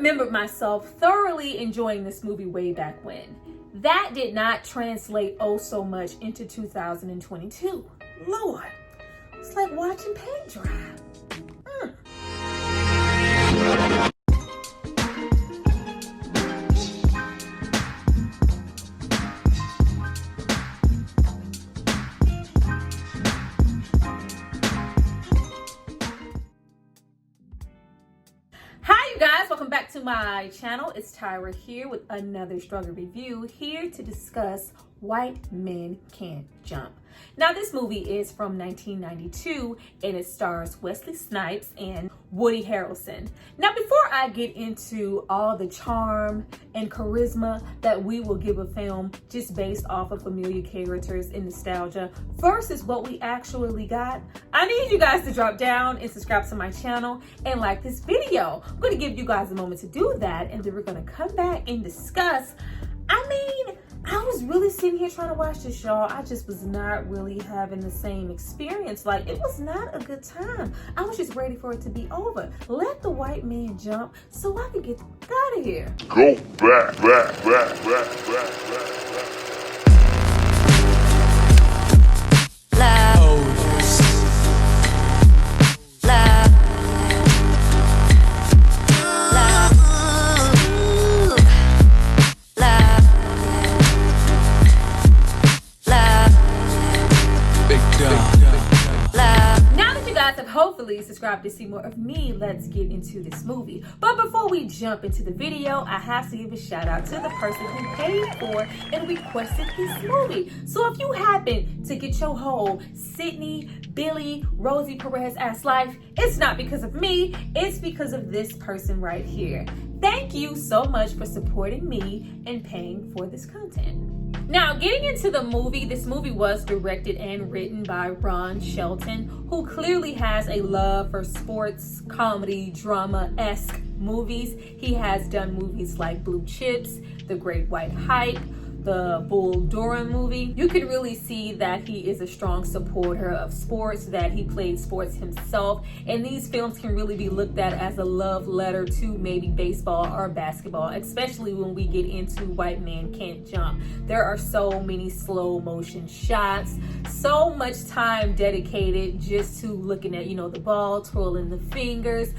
remembered myself thoroughly enjoying this movie way back when. That did not translate oh so much into 2022. Lord, it's like watching paint dry. Hi you guys, welcome back to my channel. It's Tyra here with another struggle review, here to discuss White Men Can't Jump. Now this movie is from 1992 and it stars Wesley Snipes and Woody Harrelson. Now before I get into all the charm and charisma that we will give a film just based off of familiar characters and nostalgia versus what we actually got, I need you guys to drop down and subscribe to my channel and like this video. I'm going to give you guys a moment to do that, and then we're going to come back and discuss. I was really sitting here trying to watch this, y'all. I just was not really having the same experience. Like, it was not a good time. I was just ready for it to be over. Let the white man jump so I could get out of here. Go back. Hopefully subscribe to see more of me. Let's get into this movie. But before we jump into the video, I have to give a shout out to the person who paid for and requested this movie. So if you happen to get your whole Sidney, Billy, Rosie Perez-ass life, it's not because of me, it's because of this person right here. Thank you so much for supporting me and paying for this content. Now, getting into the movie, this movie was directed and written by Ron Shelton, who clearly has a love for sports, comedy, drama-esque movies. He has done movies like Blue Chips, The Great White Hype, the Bull Durham movie. You can really see that he is a strong supporter of sports, that he played sports himself, and these films can really be looked at as a love letter to maybe baseball or basketball, especially when we get into White Man Can't Jump. There are so many slow motion shots, so much time dedicated just to looking at, the ball, twirling the fingers,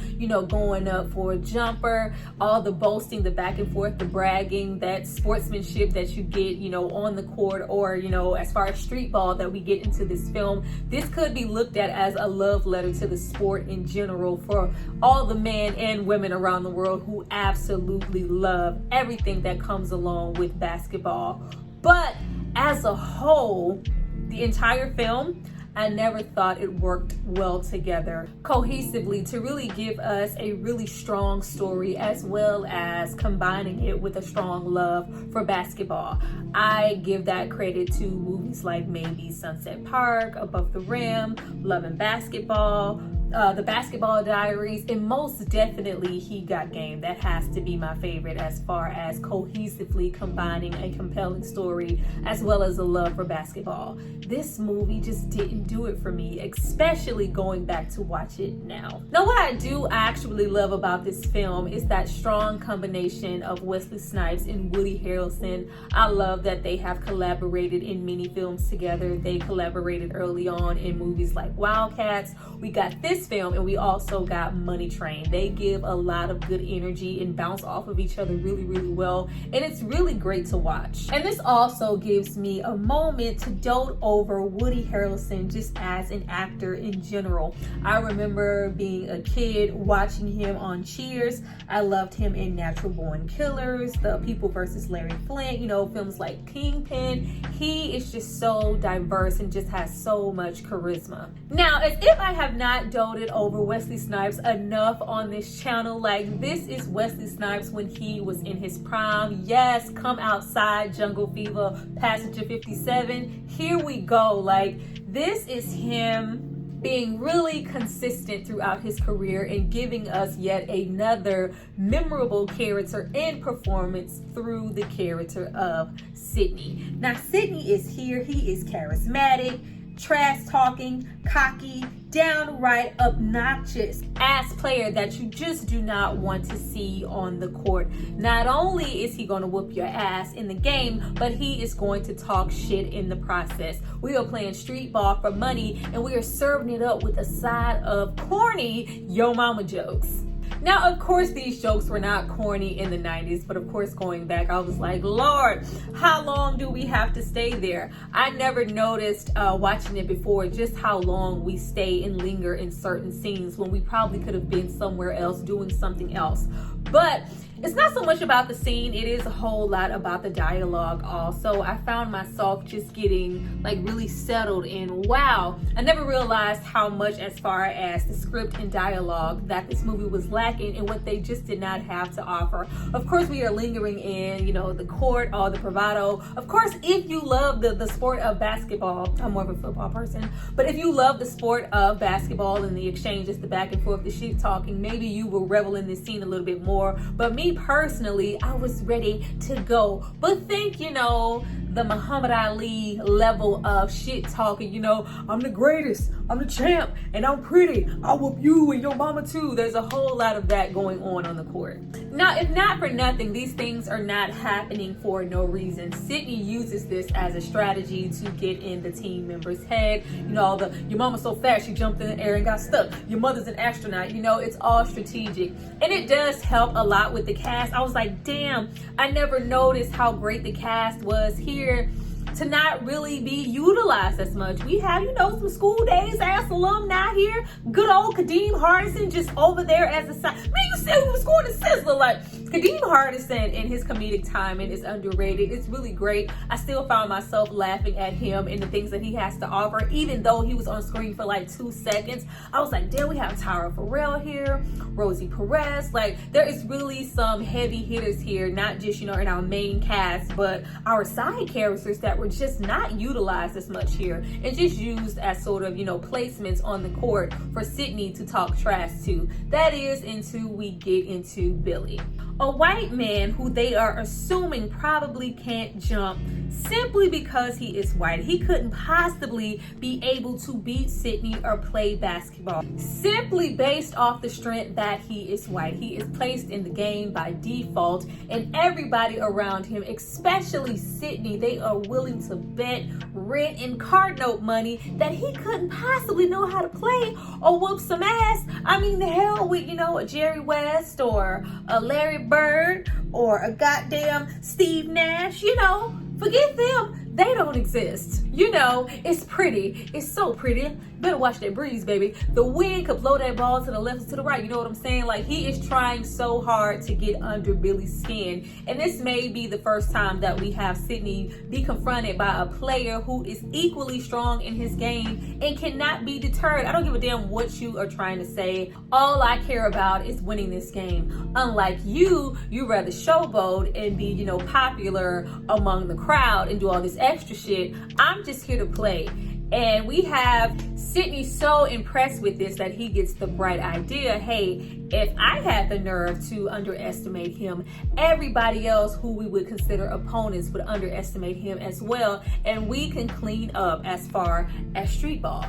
going up for a jumper, all the boasting, the back and forth, the bragging, that sportsmanship that you get, on the court, or, as far as street ball that we get into this film. This could be looked at as a love letter to the sport in general for all the men and women around the world who absolutely love everything that comes along with basketball. But as a whole, the entire film, I never thought it worked well together cohesively to really give us a really strong story, as well as combining it with a strong love for basketball. I give that credit to movies like maybe Sunset Park, Above the Rim, Love and Basketball, The Basketball Diaries, and most definitely He Got Game. That has to be my favorite as far as cohesively combining a compelling story as well as a love for basketball. This movie just didn't do it for me, especially going back to watch it now. Now, what I do actually love about this film is that strong combination of Wesley Snipes and Woody Harrelson. I love that they have collaborated in many films together. They collaborated early on in movies like Wildcats. We got this film, and we also got Money Train. They give a lot of good energy and bounce off of each other really, really well, and it's really great to watch. And this also gives me a moment to dote over Woody Harrelson just as an actor in general. I remember being a kid watching him on Cheers. I loved him in Natural Born Killers, The People vs. Larry Flint, films like Kingpin. He is just so diverse and just has so much charisma. Now, as if I have not doted over Wesley Snipes enough on this channel, like, this is Wesley Snipes when he was in his prime. Yes, Come Outside, Jungle Fever, Passenger 57. Here we go. Like, this is him being really consistent throughout his career and giving us yet another memorable character and performance through the character of Sidney. Now, Sidney is here. He is charismatic. trash talking, cocky, downright obnoxious ass player that you just do not want to see on the court. Not only is he going to whoop your ass in the game, but he is going to talk shit in the process. We are playing street ball for money, and we are serving it up with a side of corny yo mama jokes. Now, of course, these jokes were not corny in the 90s, but of course, going back, I was like, Lord, how long do we have to stay there? I never noticed watching it before just how long we stay and linger in certain scenes when we probably could have been somewhere else doing something else. But it's not so much about the scene, it is a whole lot about the dialogue also. I found myself just getting like really settled in. Wow, I never realized how much as far as the script and dialogue that this movie was lacking and what they just did not have to offer. Of course, we are lingering in, you know, the court, all the bravado. Of course, if you love the sport of basketball, I'm more of a football person, but if you love the sport of basketball and the exchanges, the back and forth, the shit talking, maybe you will revel in this scene a little bit more. But me personally, I was ready to go. But think, you know, the Muhammad Ali level of shit talking, you know, I'm the greatest, I'm the champ, and I'm pretty, I'll whoop you and your mama too. There's a whole lot of that going on the court. Now, if not for nothing, these things are not happening for no reason. Sidney uses this as a strategy to get in the team member's head. You know, your mama's so fast she jumped in the air and got stuck. Your mother's an astronaut. You know, it's all strategic. And it does help a lot with the cast. I was like, damn, I never noticed how great the cast was here to not really be utilized as much. We have, you know, some school days ass alumni here. Good old Kadeem Hardison just over there as a side. Man, you said we was going to Sizzler. Like, Kadeem Hardison and his comedic timing is underrated. It's really great. I still found myself laughing at him and the things that he has to offer, even though he was on screen for like 2 seconds. I was like, damn, we have Tyra Farrell here, Rosie Perez. Like, there is really some heavy hitters here, not just, you know, in our main cast, but our side characters that were just not utilized as much here and just used as sort of, you know, placements on the court for Sidney to talk trash to. That is until we get into Billy, a white man who they are assuming probably can't jump simply because he is white. He couldn't possibly be able to beat Sidney or play basketball simply based off the strength that he is white. He is placed in the game by default, and everybody around him, especially Sidney, they are willing to bet rent and card note money that he couldn't possibly know how to play or whoop some ass. I mean, the hell with, you know, a Jerry West or a Larry Bird or a goddamn Steve Nash, you know, forget them. They don't exist. You know, it's pretty. It's so pretty. Better watch that breeze, baby. The wind could blow that ball to the left or to the right. You know what I'm saying? Like, he is trying so hard to get under Billy's skin. And this may be the first time that we have Sidney be confronted by a player who is equally strong in his game and cannot be deterred. I don't give a damn what you are trying to say. All I care about is winning this game. Unlike you rather showboat and be, you know, popular among the crowd and do all this extra shit. I'm just here to play. And we have Sidney so impressed with this that he gets the bright idea, hey, if I had the nerve to underestimate him, everybody else who we would consider opponents would underestimate him as well, and we can clean up as far as street ball.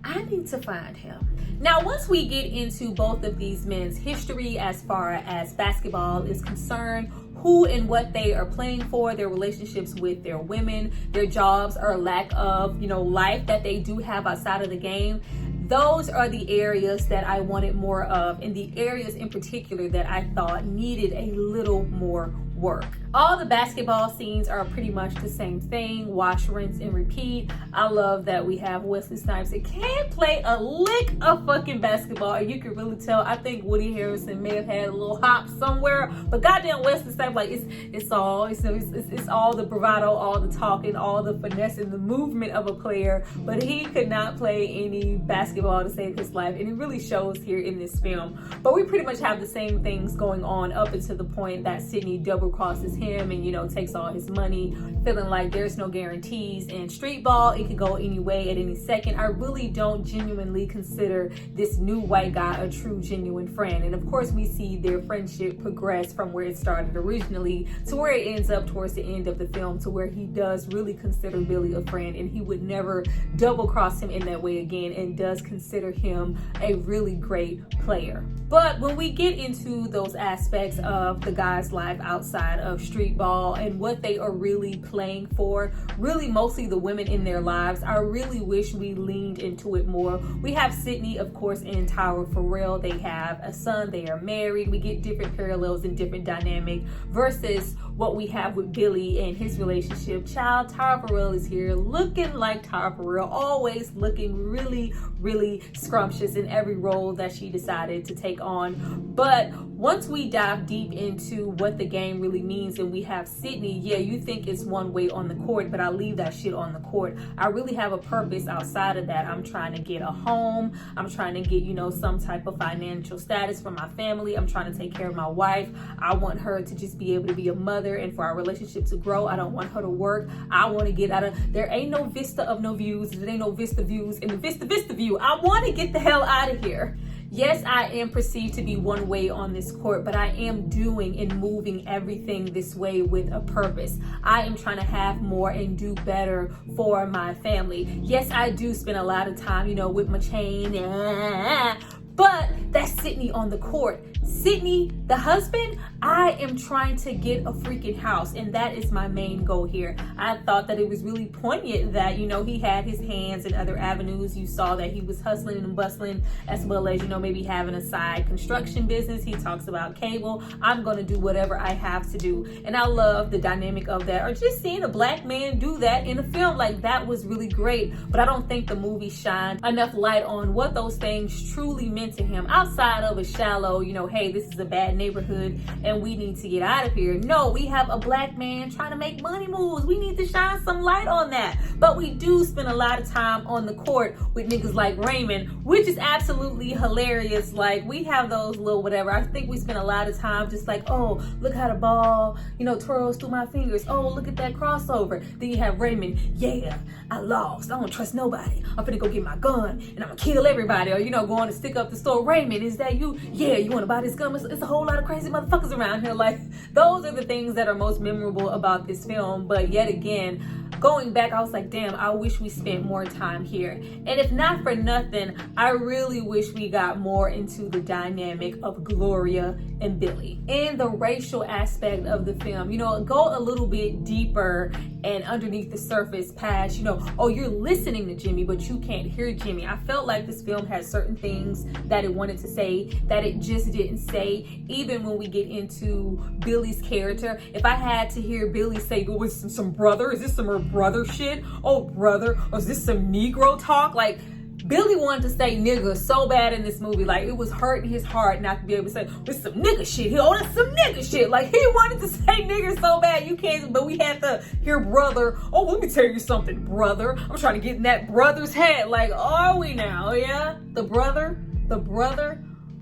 I need to find him. Now, once we get into both of these men's history as far as basketball is concerned, who and what they are playing for, their relationships with their women, their jobs or lack of, you know, life that they do have outside of the game, those are the areas that I wanted more of, and the areas in particular that I thought needed a little more work. All the basketball scenes are pretty much the same thing, wash, rinse, and repeat. I love that we have Wesley Snipes that can't play a lick of fucking basketball, and you can really tell. I think Woody Harrelson may have had a little hop somewhere, but goddamn Wesley Snipes, like, it's all the bravado, all the talking, all the finesse and the movement of a player, but he could not play any basketball to save his life, and it really shows here in this film. But we pretty much have the same things going on up until the point that Sidney double crosses him and, you know, takes all his money, feeling like there's no guarantees. And streetball, it could go any way at any second. I really don't genuinely consider this new white guy a true, genuine friend. And of course, we see their friendship progress from where it started originally to where it ends up towards the end of the film, to where he does really consider Billy a friend, and he would never double cross him in that way again, and does consider him a really great player. But when we get into those aspects of the guy's life outside of streetball and what they are really playing for, really mostly the women in their lives, I really wish we leaned into it more. We have Sidney, of course, and Tyra Farrell. They have a son, they are married. We get different parallels and different dynamic versus what we have with Billy and his relationship. Child, Tyra Farrell is here looking like Tyra Farrell, always looking really, really scrumptious in every role that she decided to take on. But once we dive deep into what the game really means, and we have Sidney, yeah, you think it's one way on the court, but I leave that shit on the court. I really have a purpose outside of that. I'm trying to get a home. I'm trying to get, you know, some type of financial status for my family. I'm trying to take care of my wife. I want her to just be able to be a mother and for our relationship to grow. I don't want her to work. I want to get out of, there ain't no vista of no views. There ain't no vista views in the vista view. I want to get the hell out of here. Yes, I am perceived to be one way on this court, but I am doing and moving everything this way with a purpose. I am trying to have more and do better for my family. Yes, I do spend a lot of time, you know, with my chain, but that's Sidney on the court. Sidney, the husband, I am trying to get a freaking house, and that is my main goal here. I thought that it was really poignant that, you know, he had his hands in other avenues. You saw that he was hustling and bustling, as well as, you know, maybe having a side construction business. He talks about cable. I'm going to do whatever I have to do. And I love the dynamic of that, or just seeing a black man do that in a film. Like, that was really great. But I don't think the movie shined enough light on what those things truly meant to him, outside of a shallow, you know, hey, this is a bad neighborhood and we need to get out of here. No, we have a black man trying to make money moves. We need to shine some light on that. But we do spend a lot of time on the court with niggas like Raymond, which is absolutely hilarious. Like, we have those little whatever. I think we spend a lot of time just like, oh, look how the ball, you know, twirls through my fingers. Oh, look at that crossover. Then you have Raymond, yeah, I lost. I don't trust nobody. I'm finna go get my gun and I'm gonna kill everybody. Or, you know, going to stick up the store. Raymond, is that you? Yeah, you wanna buy this gun? It's a whole lot of crazy motherfuckers around here. Like, those are the things that are most memorable about this film. But yet again, going back, I was like, damn, I wish we spent more time here. And if not for nothing, I really wish we got more into the dynamic of Gloria and Billy. And the racial aspect of the film, you know, go a little bit deeper and underneath the surface past, you know, oh, you're listening to Jimmy, but you can't hear Jimmy. I felt like this film had certain things that it wanted to say that it just didn't say. Even when we get into Billy's character, if I had to hear Billy say, oh, is some brother? Is this some brother shit? Oh, brother. Or is this some Negro talk? Like, Billy wanted to say nigga so bad in this movie. Like, it was hurting his heart not to be able to say, it's some nigga shit. Oh, that's some nigga shit. Like, he wanted to say nigga so bad. You can't, but we had to hear brother. Oh, let me tell you something, brother. I'm trying to get in that brother's head. Like, are we now? Yeah? The brother?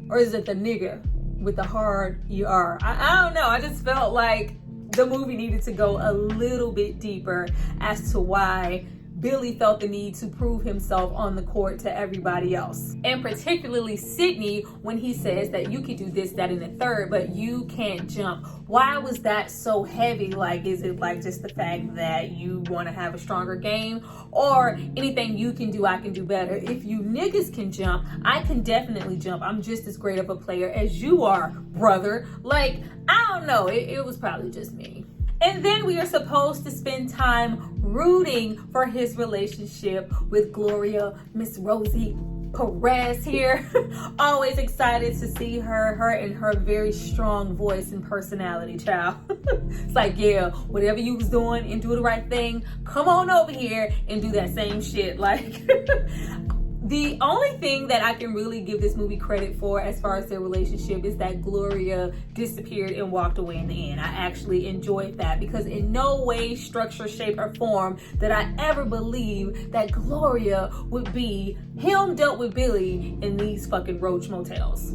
Or is it the nigga with the hard ER? I don't know. I just felt like the movie needed to go a little bit deeper as to why Billy felt the need to prove himself on the court to everybody else. And particularly Sidney, when he says that you can do this, that, and the third, but you can't jump. Why was that so heavy? Like, is it like just the fact that you want to have a stronger game? Or anything you can do, I can do better? If you niggas can jump, I can definitely jump. I'm just as great of a player as you are, brother. Like, I don't know. It was probably just me. And then we are supposed to spend time rooting for his relationship with Gloria, Miss Rosie Perez here. Always excited to see her and her very strong voice and personality, child. It's like, yeah, whatever you was doing and do the right thing, come on over here and do that same shit. Like, the only thing that I can really give this movie credit for as far as their relationship is that Gloria disappeared and walked away in the end. I actually enjoyed that because in no way, structure, shape, or form did I ever believe that Gloria would be hemmed up with Billy in these fucking roach motels.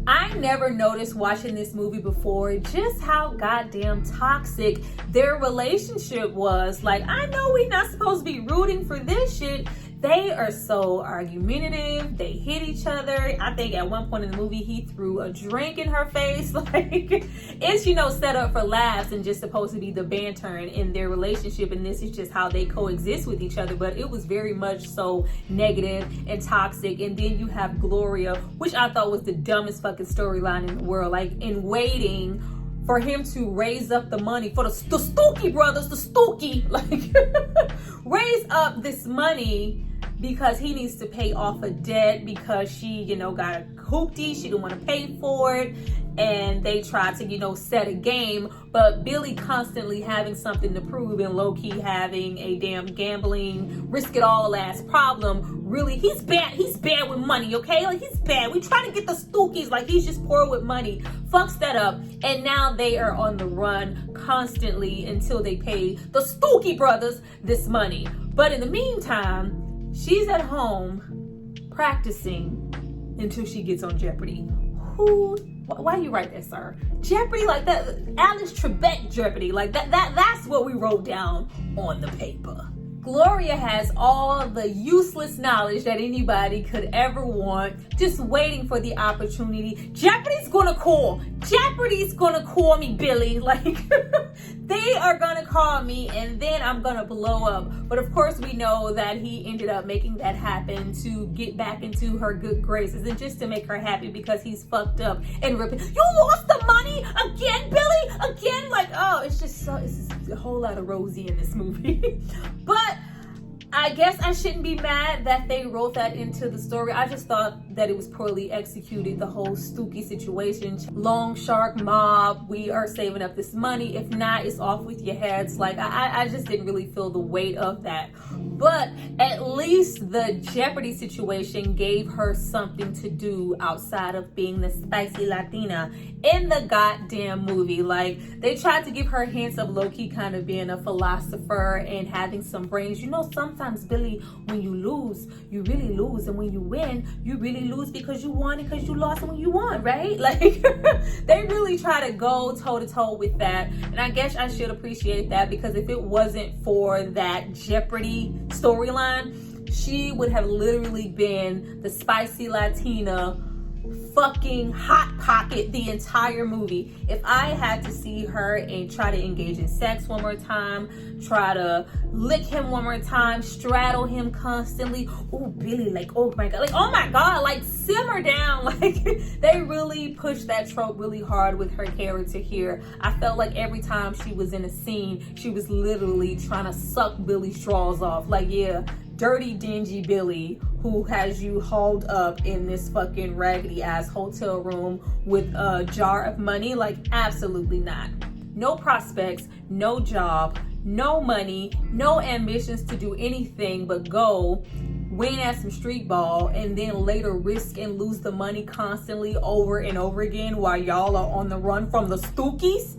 I never noticed watching this movie before just how goddamn toxic their relationship was. Like, I know we're not supposed to be rooting for this shit. They are so argumentative. They hit each other. I think at one point in the movie, he threw a drink in her face. Like, it's, you know, set up for laughs and just supposed to be the banter in their relationship. And this is just how they coexist with each other. But it was very much so negative and toxic. And then you have Gloria, which I thought was the dumbest fucking storyline in the world. Like, in waiting for him to raise up the money for the Stookie brothers, the Stookie, like, raise up this money because he needs to pay off a debt because she, you know, got a hoopty, she didn't want to pay for it, and they tried to, you know, set a game, but Billy constantly having something to prove and low-key having a damn gambling, risk-it-all ass problem. Really, he's bad with money, okay? Like, he's bad. We trying to get the Stookies, like, he's just poor with money. Fucks that up, and now they are on the run constantly until they pay the Stookie brothers this money. But in the meantime, she's at home practicing until she gets on Jeopardy. Why you write that, sir? Jeopardy, like that, Alice Trebek Jeopardy, like that's what we wrote down on the paper. Gloria has all the useless knowledge that anybody could ever want, just waiting for the opportunity. Jeopardy's gonna call me, Billy. Like, they are gonna call me and then I'm gonna blow up. But of course we know that he ended up making that happen to get back into her good graces and just to make her happy because he's fucked up and ripping. You lost the money again, Billy? Again? Like, oh, it's just a whole lot of Rosie in this movie. But I guess I shouldn't be mad that they wrote that into the story. I just thought that it was poorly executed, the whole Stookie situation. Long shark mob, we are saving up this money. If not, it's off with your heads. Like, I just didn't really feel the weight of that. But at least the Jeopardy situation gave her something to do outside of being the spicy Latina in the goddamn movie. Like, they tried to give her hints of low-key kind of being a philosopher and having some brains. You know, sometimes, Billy, when you lose, you really lose. And when you win, you really lose because you won and because you lost when you won, right? Like, they really try to go toe-to-toe with that. And I guess I should appreciate that, because if it wasn't for that Jeopardy storyline, she would have literally been the spicy Latina fucking hot pocket the entire movie. If I had to see her and try to engage in sex one more time, try to lick him one more time, straddle him constantly, oh Billy, like, oh my god, like simmer down. Like, they really pushed that trope really hard with her character here. I felt like every time she was in a scene, she was literally trying to suck Billy's straws off. Like, yeah, dirty, dingy Billy, who has you hauled up in this fucking raggedy ass hotel room with a jar of money? Like, absolutely not. No prospects, no job, no money, no ambitions to do anything but go win at some street ball and then later risk and lose the money constantly over and over again while y'all are on the run from the Stookies?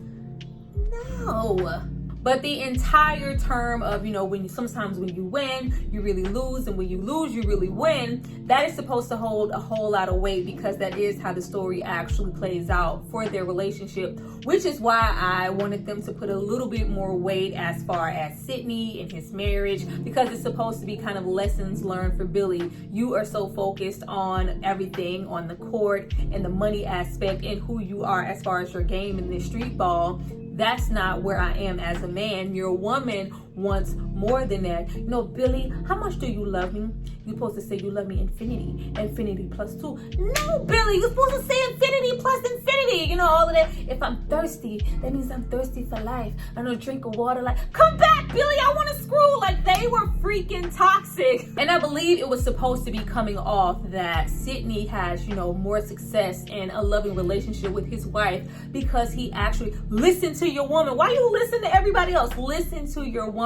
No. But the entire term of, you know, sometimes when you win, you really lose, and when you lose, you really win, that is supposed to hold a whole lot of weight, because that is how the story actually plays out for their relationship, which is why I wanted them to put a little bit more weight as far as Sidney and his marriage, because it's supposed to be kind of lessons learned for Billy. You are so focused on everything, on the court and the money aspect and who you are as far as your game in this street ball. That's not where I am as a man. Your woman wants more than that. You know, Billy, how much do you love me? You're supposed to say you love me infinity plus 2. No, Billy, you're supposed to say infinity plus infinity. You know, all of that. If I'm thirsty, that means I'm thirsty for life. I don't drink of water like, come back, Billy, I want to screw. Like, they were freaking toxic. And I believe it was supposed to be coming off that Sidney has, you know, more success and a loving relationship with his wife because he actually listened to your woman. Why you listen to everybody else? Listen to your woman.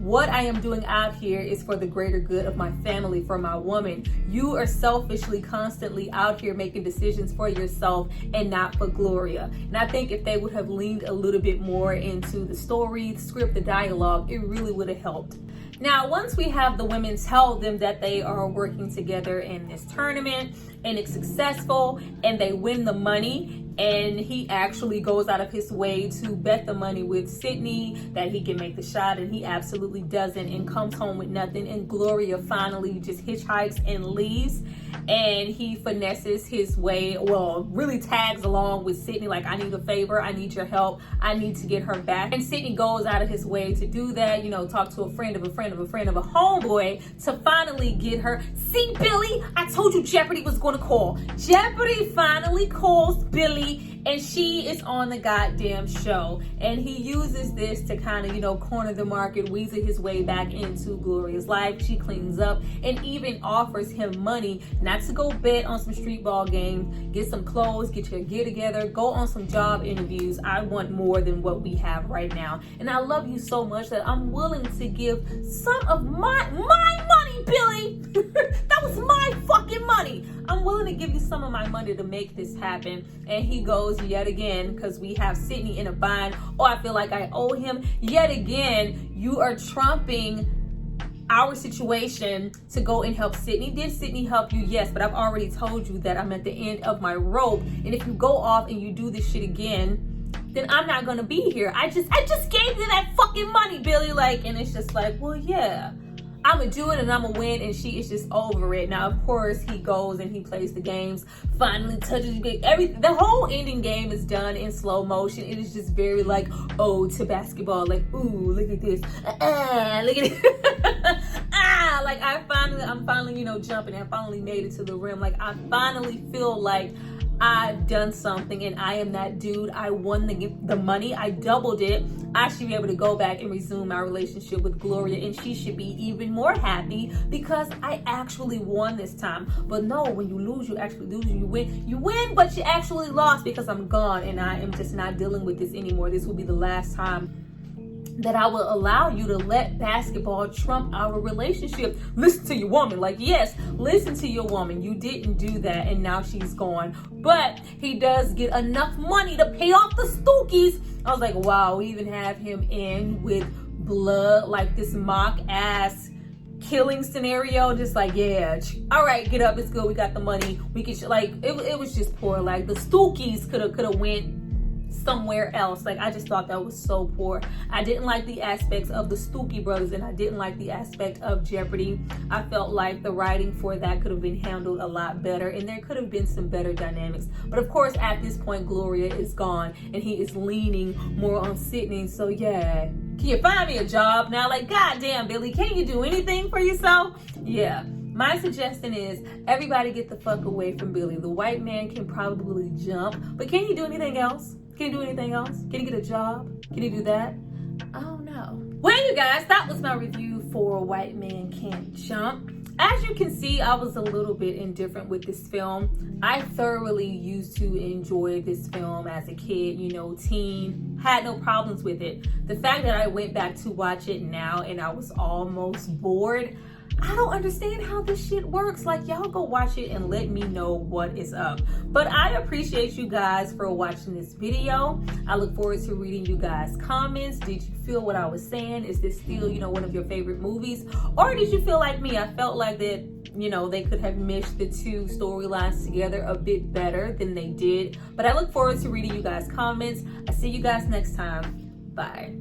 what I am doing out here is for the greater good of my family, for my woman. You are selfishly constantly out here making decisions for yourself and not for Gloria. And I think if they would have leaned a little bit more into the story, the script, the dialogue, it really would have helped. Now, once we have the women tell them that they are working together in this tournament and it's successful and they win the money, and he actually goes out of his way to bet the money with Sidney that he can make the shot, and he absolutely doesn't and comes home with nothing, and Gloria finally just hitchhikes and leaves, and he finesses his way, well, really tags along with Sidney, like, I need a favor, I need your help, I need to get her back. And Sidney goes out of his way to do that, you know, talk to a friend of a friend of a friend of a homeboy to finally get her. See, Billy, I told you Jeopardy was going to call. Jeopardy finally calls Billy, and she is on the goddamn show, and he uses this to kind of, you know, corner the market, weasel his way back into Gloria's life. She cleans up and even offers him money not to go bet on some street ball games, get some clothes, get your gear together, go on some job interviews. I want more than what we have right now, and I love you so much that I'm willing to give some of my money, Billy. That was my fucking money. I'm willing to give you some of my money to make this happen. And he goes yet again, because we have Sidney in a bind. Oh, I feel like I owe him. Yet again, you are trumping our situation to go and help Sidney. Did Sidney help you? Yes, but I've already told you that I'm at the end of my rope. And if you go off and you do this shit again, then I'm not gonna be here. I just gave you that fucking money, Billy. Like, and it's just like, well, yeah, I'm gonna do it and I'm gonna win, and she is just over it. Now, of course, he goes and he plays the games, finally touches everything. The whole ending game is done in slow motion. It is just very like, oh, to basketball, like, ooh, look at this, look at it. Like I'm finally, you know, jumping. I finally made it to the rim. Like, I finally feel like I've done something, and I am that dude. I won the money. I doubled it. I should be able to go back and resume my relationship with Gloria, and she should be even more happy because I actually won this time. But no, when you lose, you actually lose. You win, but you actually lost because I'm gone, and I am just not dealing with this anymore. This will be the last time that I will allow you to let basketball trump our relationship. Listen to your woman. Like, yes, listen to your woman. You didn't do that, and now she's gone. But he does get enough money to pay off the Stookies. I was like, wow, we even have him in with blood, like this mock ass killing scenario. Just like, yeah, all right, get up, it's good, we got the money, we can like, it was just poor. Like, the Stookies could have went somewhere else. Like, I just thought that was so poor. I didn't like the aspects of the Stookie brothers, and I didn't like the aspect of Jeopardy. I felt like the writing for that could have been handled a lot better, and there could have been some better dynamics. But of course, at this point, Gloria is gone, and he is leaning more on Sidney. So yeah, can you find me a job now? Like, goddamn, Billy, can you do anything for yourself? Yeah. My suggestion is everybody get the fuck away from Billy. The white man can probably jump, but can he do anything else? Can he do anything else? Can he get a job? Can he do that? I don't know. Well, you guys, that was my review for White Man Can't Jump. As you can see, I was a little bit indifferent with this film. I thoroughly used to enjoy this film as a kid, you know, teen. Had no problems with it. The fact that I went back to watch it now and I was almost bored, I don't understand how this shit works. Like, y'all go watch it and let me know what is up. But I appreciate you guys for watching this video. I look forward to reading you guys' comments. Did you feel what I was saying? Is this still, you know, one of your favorite movies? Or did you feel like me? I felt like that, you know, they could have meshed the two storylines together a bit better than they did. But I look forward to reading you guys' comments. I see you guys next time. Bye.